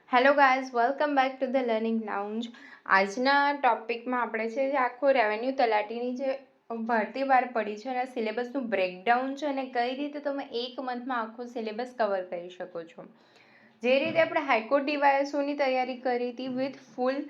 Hello guys, welcome back to the learning lounge. આજના ટોપિકમાં આપણે છે જે આખો રેવન્યુ તલાટીની જે ભરતી બહાર પડી છે એના સિલેબસનું બ્રેકડાઉન છે અને કઈ રીતે તમે એક મંથમાં આખો સિલેબસ કવર કરી શકો છો. જે રીતે આપણે હાઈકોર્ટ ડીવાયએસઓની તૈયારી કરી હતી વિથ ફૂલ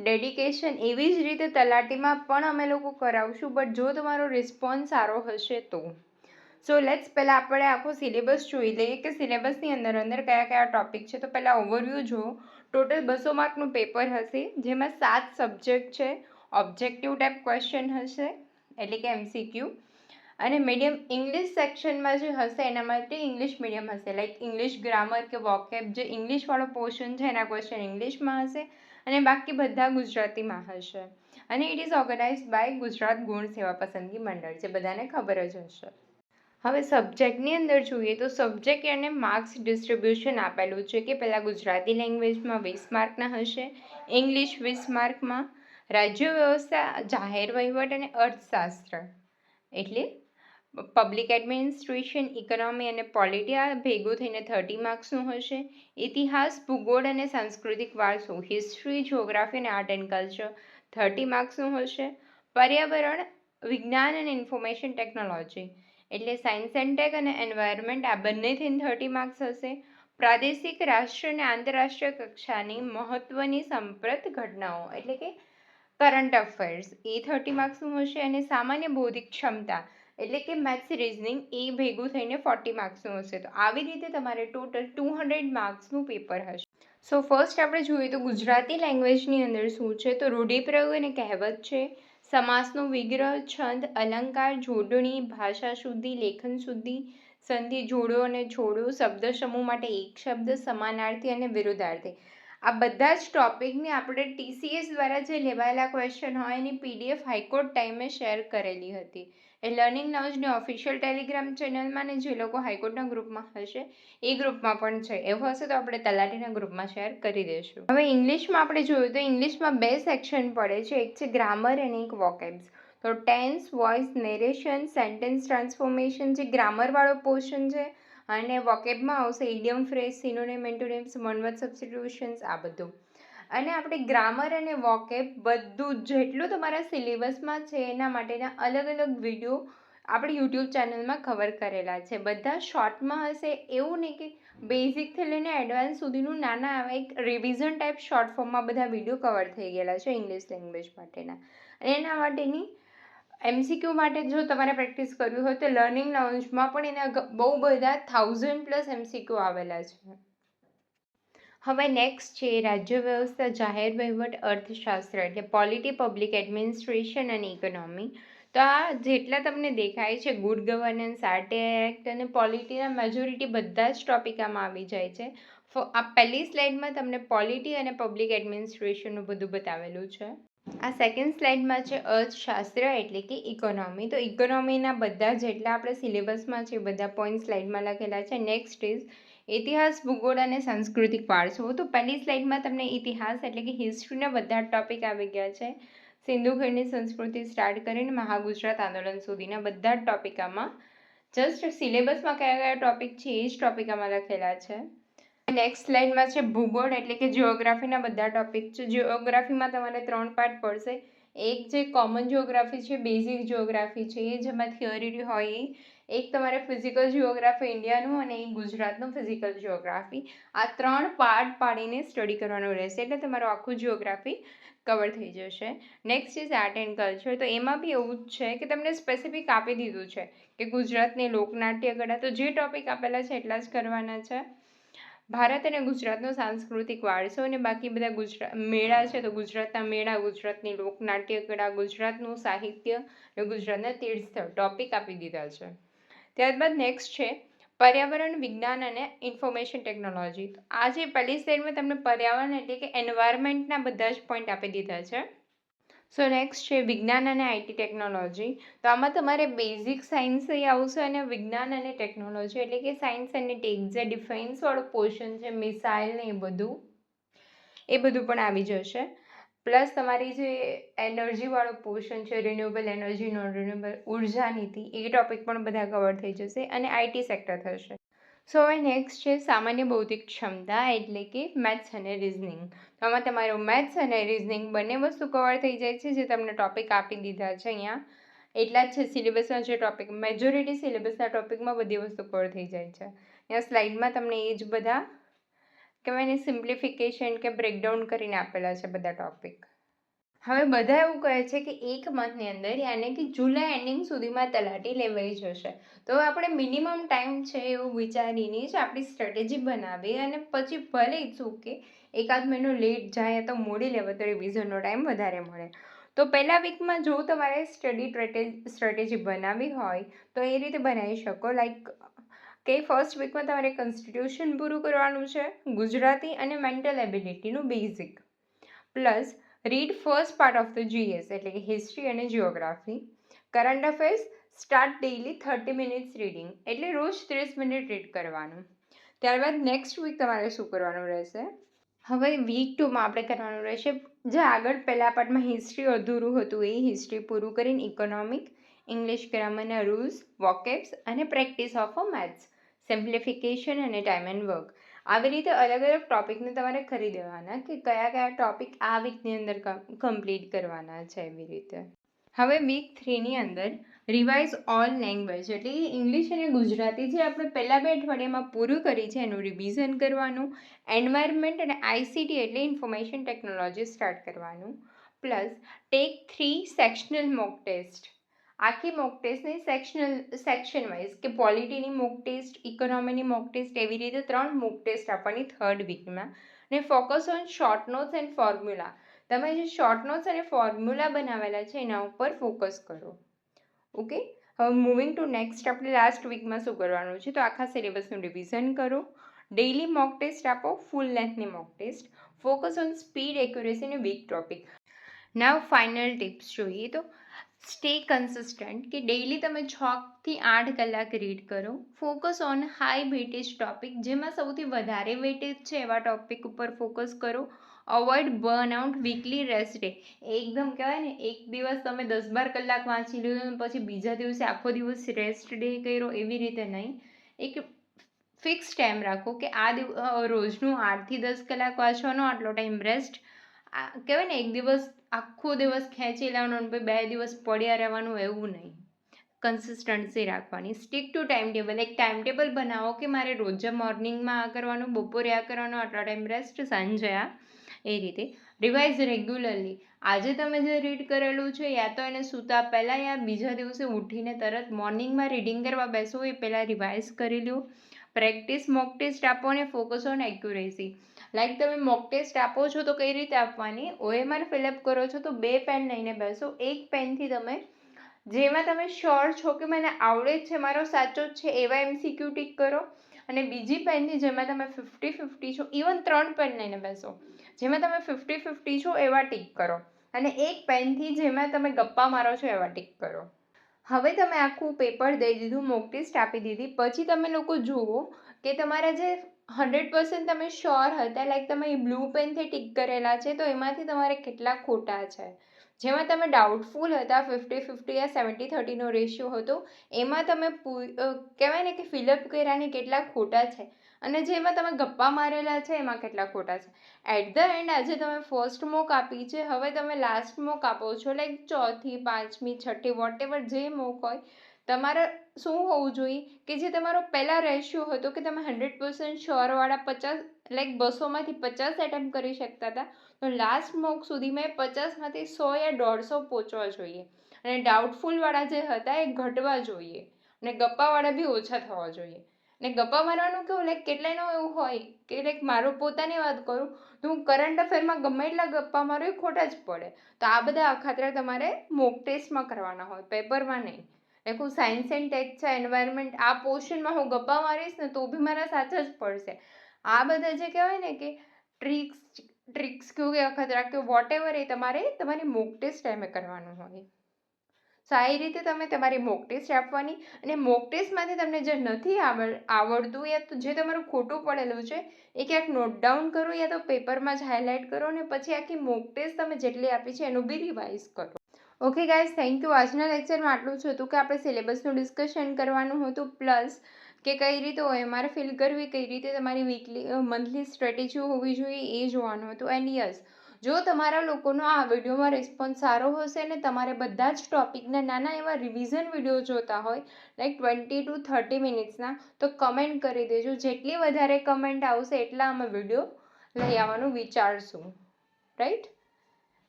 ડેડિકેશન, એવી જ રીતે તલાટીમાં પણ અમે લોકો કરાવશું, બટ જો તમારો રિસ્પોન્સ સારો હશે તો. સો લેટ્સ પહેલાં આપણે આખો સિલેબસ જોઈ લઈએ કે સિલેબસની અંદર કયા કયા ટોપિક છે. તો પહેલાં ઓવરવ્યૂ જુઓ. ટોટલ 200 માર્કનું પેપર હશે, જેમાં 7 સબ્જેક્ટ છે. ઓબ્જેક્ટિવ ટાઈપ ક્વેશ્ચન હશે, એટલે કે MCQ. અને મીડિયમ ઇંગ્લિશ સેક્શનમાં જે હશે એના માટે ઇંગ્લિશ મીડિયમ હશે, લાઈક ઇંગ્લિશ ગ્રામર કે વોકેબ, જે ઇંગ્લિશવાળો પોર્શન છે એના ક્વેશ્ચન ઇંગ્લિશમાં હશે અને બાકી બધા ગુજરાતીમાં હશે. અને it is organised by Gujarat Gaun Seva પસંદગી મંડળ, જે બધાને ખબર જ હશે. હવે સબ્જેક્ટની અંદર જોઈએ તો સબ્જેક્ટ અને માર્ક્સ ડિસ્ટ્રીબ્યુશન આપેલું છે કે પહેલાં ગુજરાતી લેંગ્વેજમાં 20 માર્કના હશે, ઇંગ્લિશ 20 માર્કમાં, રાજ્ય વ્યવસ્થા, જાહેર વહીવટ અને અર્થશાસ્ત્ર એટલે પબ્લિક એડમિનિસ્ટ્રેશન, ઇકોનોમી અને પોલિટી આ ભેગું થઈને 30 માર્ક્સનું હશે. ઇતિહાસ, ભૂગોળ અને સાંસ્કૃતિક વારસો, હિસ્ટ્રી, જિયોગ્રાફી અને આર્ટ એન્ડ કલ્ચર 30 માર્ક્સનું હશે. પર્યાવરણ, વિજ્ઞાન અને ઇન્ફોર્મેશન ટેકનોલોજી એટલે સાયન્સ એન્ડ ટેક અને એન્વાયરમેન્ટ, આ બંનેથી 30 માર્ક્સ હશે. પ્રાદેશિક, રાષ્ટ્રીય અને આંતરરાષ્ટ્રીય કક્ષાની મહત્વની સંપ્રત ઘટનાઓ એટલે કે કરંટ અફેર્સ, એ 30 માર્ક્સનું હશે. અને સામાન્ય બૌદ્ધિક ક્ષમતા એટલે કે મેથ્સ, રિઝનિંગ, એ ભેગું થઈને 40 માર્ક્સનું હશે. તો આવી રીતે તમારે ટોટલ 200 માર્ક્સનું પેપર હશે. સો ફર્સ્ટ આપણે જોઈએ તો ગુજરાતી લેંગ્વેજની અંદર શું છે, તો રૂઢિપ્રયોગ અને કહેવત છે, સમાસનો વિગ્રહ, છંદ, અલંકાર, જોડણી, ભાષા શુદ્ધિ, લેખન શુદ્ધિ, સંધિ, જોડો અને છોડો, શબ્દ સમૂહ માટે એક શબ્દ, સમાનાર્થી અને વિરુદ્ધાર્થી. આ બધા જ ટોપિકને આપણે TCS દ્વારા જે લેવાયેલા ક્વેશ્ચન હોય એની PDF હાઈકોર્ટ ટાઈમે શેર કરેલી હતી. એ લર્નિંગ લાઉન્જની ઓફિશિયલ ટેલિગ્રામ ચેનલમાં, ને જે લોકો હાઈકોર્ટના ગ્રુપમાં હશે એ ગ્રુપમાં પણ છે. એવું હશે તો આપણે તલાટીના ગ્રુપમાં શેર કરી દઈશું. હવે ઇંગ્લિશમાં આપણે જોયું તો ઇંગ્લિશમાં 2 સેક્શન પડે છે, એક છે ગ્રામર અને એક વોકેબ્સ. તો tense, voice, narration, sentence transformation જે ગ્રામરવાળો પોર્શન છે, અને વોકેબમાં આવશે idiom, phrase, synonym, antonyms, one word substitutions, આ બધું. અને આપણે ગ્રામર અને વોકેબ બધું જેટલું તમારા સિલેબસમાં છે એના માટેના અલગ અલગ વિડીયો આપણી યુટ્યુબ ચેનલમાં કવર કરેલા છે. બધા શોર્ટમાં હશે, એવું નહીં કે બેઝિકથી લઈને એડવાન્સ સુધીનું નાના એક રિવિઝન ટાઈપ શોર્ટ ફોર્મમાં બધા વિડીયો કવર થઈ ગયેલા છે ઇંગ્લિશ લેંગ્વેજ માટેના. અને એના માટેની MCQ માટે જો તમારે પ્રેક્ટિસ કરવી હોય તો લર્નિંગ લાઉન્જમાં પણ એના બહુ બધા 1000+ MCQ આવેલા છે. હવે નેક્સ્ટ છે રાજ્ય વ્યવસ્થા, જાહેર વહીવટ, અર્થશાસ્ત્ર એટલે પોલિટી, પબ્લિક એડમિનિસ્ટ્રેશન અને ઇકોનોમી. તો આ જેટલા તમને દેખાય છે ગુડ ગવર્નન્સ, આરટીઆઈ એક્ટ અને પોલિટીના મેજોરિટી બધા જ ટોપિક આમાં આવી જાય છે. આ પહેલી સ્લાઇડમાં તમને પોલિટી અને પબ્લિક એડમિનિસ્ટ્રેશનનું બધું બતાવેલું છે. આ સેકન્ડ સ્લાઇડમાં છે અર્થશાસ્ત્ર એટલે કે ઇકોનોમી. તો ઇકોનોમીના બધા જેટલા આપણે સિલેબસમાં છે બધા પોઈન્ટ સ્લાઇડમાં લખેલા છે. નેક્સ્ટ ઇઝ ઇતિહાસ, ભૂગોળ અને સાંસ્કૃતિક વારસો. તો પહેલી સ્લાઇડમાં તમને ઇતિહાસ એટલે કે હિસ્ટ્રીના બધા ટોપિક આવી ગયા છે. સિંધુ ખીણની સંસ્કૃતિ સ્ટાર્ટ કરીને મહાગુજરાત આંદોલન સુધીના બધા જ ટોપિક આમાં, જસ્ટ સિલેબસમાં કયા કયા ટોપિક છે એ જ ટોપિક આમાં લખેલા છે. નેક્સ્ટ સ્લાઇડમાં છે ભૂગોળ એટલે કે જિયોગ્રાફીના બધા ટોપિક છે. જિયોગ્રાફીમાં તમારે 3 પાર્ટ પડશે. એક જે કોમન જિયોગ્રાફી છે, બેઝિક જિયોગ્રાફી છે, એ જેમાં થિયરી હોય એ. એક તમારે ફિઝિકલ જિયોગ્રાફી ઇન્ડિયાનું અને એક ગુજરાતનું ફિઝિકલ જિયોગ્રાફી. આ 3 પાર્ટ પાડીને સ્ટડી કરવાનું રહેશે એટલે તમારું આખું જિયોગ્રાફી કવર થઈ જશે. Next is art and culture. તો એમાં બી એવું જ છે કે તમને સ્પેસિફિક આપી દીધું છે કે ગુજરાતની લોકનાટ્ય કળા. તો જે ટોપિક આપેલા છે એટલા જ કરવાના છે. ભારત અને ગુજરાતનો સાંસ્કૃતિક વારસો અને બાકી બધા મેળા છે, તો ગુજરાતના મેળા, ગુજરાતની લોકનાટ્ય કળા, ગુજરાતનું સાહિત્ય અને ગુજરાતના તીર્થસ્થળ ટોપિક આપી દીધા છે. ત્યારબાદ નેક્સ્ટ છે પર્યાવરણ, વિજ્ઞાન અને ઇન્ફોર્મેશન ટેકનોલોજી. આ જે પહેલી સ્લાઇડમાં તમને પર્યાવરણ એટલે કે એન્વાયરમેન્ટના બધા જ પોઈન્ટ આપી દીધા છે. સો નેક્સ્ટ છે વિજ્ઞાન અને IT ટેકનોલોજી. તો આમાં તમારે બેઝિક સાયન્સ આવશે અને વિજ્ઞાન અને ટેકનોલોજી એટલે કે સાયન્સ અને ટેક, જે ડિફેન્સવાળો પોર્શન છે, મિસાઇલ ને એ બધું પણ આવી જશે. પ્લસ તમારી જે એનર્જીવાળો પોર્શન છે, રિન્યુએબલ એનર્જી, નોન રિન્યુએબલ ઉર્જા નીતિ, એ ટોપિક પણ બધા કવર થઈ જશે અને IT સેક્ટર થશે. સો હવે નેક્સ્ટ છે સામાન્ય બૌદ્ધિક ક્ષમતા એટલે કે મેથ્સ અને રિઝનિંગ. તો આમાં તમારું મેથ્સ અને રિઝનિંગ બંને વસ્તુ કવર થઈ જાય છે, જે તમને ટોપિક આપી દીધા છે અહીંયા. એટલા જ છે સિલેબસના જે ટોપિક, મેજોરિટી સિલેબસના ટોપિકમાં બધી વસ્તુ કવર થઈ જાય છે. અહીંયા સ્લાઇડમાં તમને એ જ બધા કહેવાય ને સિમ્પ્લિફિકેશન કે બ્રેકડાઉન કરીને આપેલા છે બધા ટોપિક. હવે બધા એવું કહે છે કે એક મંથની અંદર યાને કે જુલાઈ એન્ડિંગ સુધીમાં તલાટી લેવાઈ જશે. તો આપણે મિનિમમ ટાઈમ છે એવું વિચારીને જ આપણી સ્ટ્રેટેજી બનાવી અને પછી ભલે શું કે એકાદ મહિનો લેટ જાય તો મોડી લેવા તો રિવિઝનનો ટાઈમ વધારે મળે. તો પહેલા વીકમાં જો તમારે સ્ટ્રેટેજી બનાવવી હોય તો એ રીતે બનાવી શકો. લાઈક કે ફર્સ્ટ વીકમાં તમારે કોન્સ્ટિટ્યુશન પૂરું કરવાનું છે, ગુજરાતી અને મેન્ટલ એબિલિટીનું basic, plus read first part of the GS એટલે કે હિસ્ટ્રી અને geography. Current affairs start daily 30 minutes reading એટલે રોજ 30 મિનિટ રીડ કરવાનું. ત્યારબાદ નેક્સ્ટ વીક તમારે શું કરવાનું રહેશે? હવે વીક 2માં આપણે કરવાનું રહેશે જે આગળ પહેલા પાર્ટમાં હિસ્ટ્રી અધૂરું હતું એ હિસ્ટ્રી પૂરું કરીને ઇકોનોમિક, ઇંગ્લિશ ગ્રામરના રૂલ્સ, વોકેબ્સ અને practice of a maths, simplification અને ટાઈમ એન્ડ વર્ક. આવી રીતે અલગ અલગ ટોપિકને તમારે કરી દેવાના કે કયા કયા ટોપિક આ વીકની અંદર કમ્પ્લીટ કરવાના છે એવી રીતે. હવે વીક 3ની અંદર રિવાઇઝ ઓલ લેંગ્વેજ એટલે કે ઇંગ્લિશ અને ગુજરાતી જે આપણે પહેલાં 2 અઠવાડિયામાં પૂરું કરી છે એનું રિવિઝન કરવાનું, એન્વાયરમેન્ટ અને ICT એટલે ઇન્ફોર્મેશન ટેકનોલોજી સ્ટાર્ટ કરવાનું, plus take 3 sectional mock test. આખી મોક ટેસ્ટની સેક્શન વાઇઝ કે પોલિટીની મોક ટેસ્ટ, ઇકોનોમીની મોક ટેસ્ટ એવી રીતે 3 મોક ટેસ્ટ આપવાની થર્ડ વીકમાં. અને focus on short notes and formula. તમે જે શોર્ટ નોટ્સ અને ફોર્મ્યુલા બનાવેલા છે એના ઉપર ફોકસ કરો. ઓકે, હવે મૂવિંગ ટુ નેક્સ્ટ આપણે લાસ્ટ વીકમાં શું કરવાનું છે તો આખા સિલેબસનું રિવિઝન કરો, ડેઇલી મોક ટેસ્ટ આપો, ફૂલ લેન્થની mock test, focus on speed, accuracy અને weak topic. Now final tips જોઈએ તો સ્ટે કન્સિસ્ટન્ટ કે ડેઇલી તમે 6 થી 8 કલાક રીડ કરો, focus on high weightage topic જેમાં સૌથી વધારે વેટેજ છે એવા ટોપિક ઉપર ફોકસ કરો, avoid burnout, weekly rest day. એકદમ કહેવાય ને એક દિવસ તમે 10-12 કલાક વાંચી લીધું પછી બીજા દિવસે આખો દિવસ રેસ્ટ ડે કર્યો એવી રીતે નહીં. એક ફિક્સ ટાઈમ રાખો કે આ રોજનું 8 થી 10 કલાક વાંચવાનો, આટલો ટાઈમ રેસ્ટ. કહેવાય ને એક દિવસ આખો દિવસ ખેંચી લેવાનો અને 2 દિવસ પડ્યા રહેવાનું એવું નહીં. કન્સિસ્ટન્સી રાખવાની, સ્ટીક ટુ ટાઈમ ટેબલ. એક ટાઈમ ટેબલ બનાવો કે મારે રોજ મોર્નિંગમાં આ કરવાનું, બપોરે આ કરવાનું, આટલા ટાઈમ રેસ્ટ, સાંજે આ, એ રીતે. Revise regularly. આજે તમે જે રીડ કરેલું છે યા તો એને સૂતા પહેલાં યા બીજા દિવસે ઉઠીને તરત મોર્નિંગમાં રીડિંગ કરવા બેસો એ પહેલાં રિવાઇઝ કરી લો. પ્રેક્ટિસ મોક ટેસ્ટ આપો અને ફોકસ ઓન એક્યુરેસી. લાઈક તમે મોક ટેસ્ટ આપો છો તો કઈ રીતે આપવાની, OMR ફિલઅપ કરો છો તો 2 પેન લઈને બેસો. એક પેનથી તમે જેમાં તમે શ્યોર છો કે મને આવડે જ છે, મારો સાચો જ છે એવા MCQ ટીક કરો, અને બીજી પેનથી જેમાં તમે 50-50 છો, ઇવન 3 પેન લઈને બેસો, જેમાં તમે 50-50 છો એવા ટીક કરો, અને એક પેનથી જેમાં તમે ગપ્પા મારો છો એવા ટીક કરો. હવે તમે આખું પેપર દઈ દીધું, મોક ટેસ્ટ આપી દીધી, પછી તમે લોકો જુઓ કે તમારા જે 100% તમે શ્યોર હતા, લાઈક તમે બ્લુ પેનથી ટીક કરેલા છે તો એમાંથી તમારે કેટલા ખોટા છે. જેમાં તમે ડાઉટફુલ હતા 50-50 યા 70-30નો રેશિયો હતો એમાં તમે કહેવાય ને કે ફિલઅપ કર્યા ને કેટલા ખોટા છે, અને જેમાં તમે ગપ્પા મારેલા છે એમાં કેટલા ખોટા છે. એટ ધ એન્ડ આજે તમે ફર્સ્ટ મોક આપી છે, હવે તમે લાસ્ટ મોક આપો છો, લાઈક 4થી 5મી 6ઠી વોટેવર જે મોક હોય, તમારે શું હોવું જોઈએ કે જે તમારો પહેલાં રેશિયો હતો કે તમે 100% શ્યોરવાળા 50 લાઈક 200માંથી 50 એટેમ્પ કરી શકતા હતા, તો લાસ્ટ મોક સુધી મેં 50માંથી 100 યા 150 પહોંચવા જોઈએ, અને ડાઉટફુલવાળા જે હતા એ ઘટવા જોઈએ, અને ગપ્પાવાળા બી ઓછા થવા જોઈએ. ને ગપ્પા મારવાનું કેવું, લાઈક કેટલાયનું એવું હોય કે લાઈક મારું પોતાની વાત કરું તો હું કરંટ અફેરમાં ગમે એટલા ગપ્પા મારું એ ખોટા જ પડે. તો આ બધા અખાતરા તમારે મોક ટેસ્ટમાં કરવાના હોય, પેપરમાં નહીં. લાઈક હું સાયન્સ એન્ડ ટેક છે, એન્વાયરમેન્ટ, આ પોર્શનમાં હું ગપ્પા મારીશ ને તો બી મારા સાચા જ પડશે. આ બધા જે કહેવાય ને કે ટ્રિક્સ કહો કે અખતરા કે વોટેવર એ તમારે તમારી મોક ટેસ્ટ ટાઈમે કરવાનું હોય. સો આ રીતે તમે તમારી મોક ટેસ્ટ આપવાની, અને મોક ટેસ્ટમાંથી તમને જે નથી આવડતું યા તો જે તમારું ખોટું પડેલું છે એ ક્યાંક નોટ ડાઉન કરો યા તો પેપરમાં જ હાઇલાઇટ કરો, અને પછી આખી મોક ટેસ્ટ તમે જેટલી આપી છે એનું બી રિવાઇઝ કરો. Okay guys, thank you. આજના લેક્ચરમાં આટલું જ હતું કે આપણે સિલેબસનું ડિસ્કશન કરવાનું હતું, પ્લસ કે કઈ રીતે OMR ફિલ કરવી, કઈ રીતે તમારી મંથલી સ્ટ્રેટેજી હોવી જોઈએ એ જોવાનું હતું. એન્ડ યસ, જો તમારા લોકોનો આ વિડીયોમાં રિસ્પોન્સ સારો હશે ને તમારે બધા જ ટોપિકના નાના એવા રિવિઝન વિડીયો જોતા હોય લાઈક 20 to 30 મિનિટ્સના, તો કમેન્ટ કરી દેજો. જેટલી વધારે કમેન્ટ આવશે એટલા અમે વિડીયો લઈ આવવાનું વિચારશું, રાઈટ?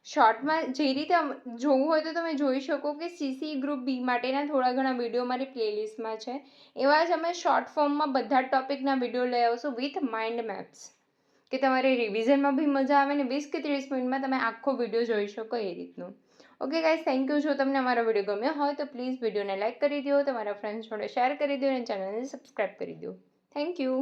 શોર્ટમાં જે રીતે જોવું હોય તો તમે જોઈ શકો કે CC ગ્રુપ બી માટેના થોડા ઘણા વિડીયો મારી પ્લેલિસ્ટમાં છે. એવા જ અમે શોર્ટ ફોર્મમાં બધા ટોપિકના વિડીયો લઈ આવશું વિથ માઇન્ડ મેપ્સ, કે તમારે રિવિઝનમાં બી મજા આવે ને 20 કે 30 મિનિટમાં તમે આખો વિડીયો જોઈ શકો એ રીતનું. Okay guys, thank you. જો તમને અમારો વિડીયો ગમ્યો હોય તો પ્લીઝ વિડીયોને લાઇક કરી દો, તમારા ફ્રેન્ડ્સ જોડે શેર કરી દો અને ચેનલને સબસ્ક્રાઈબ કરી દો. Thank you.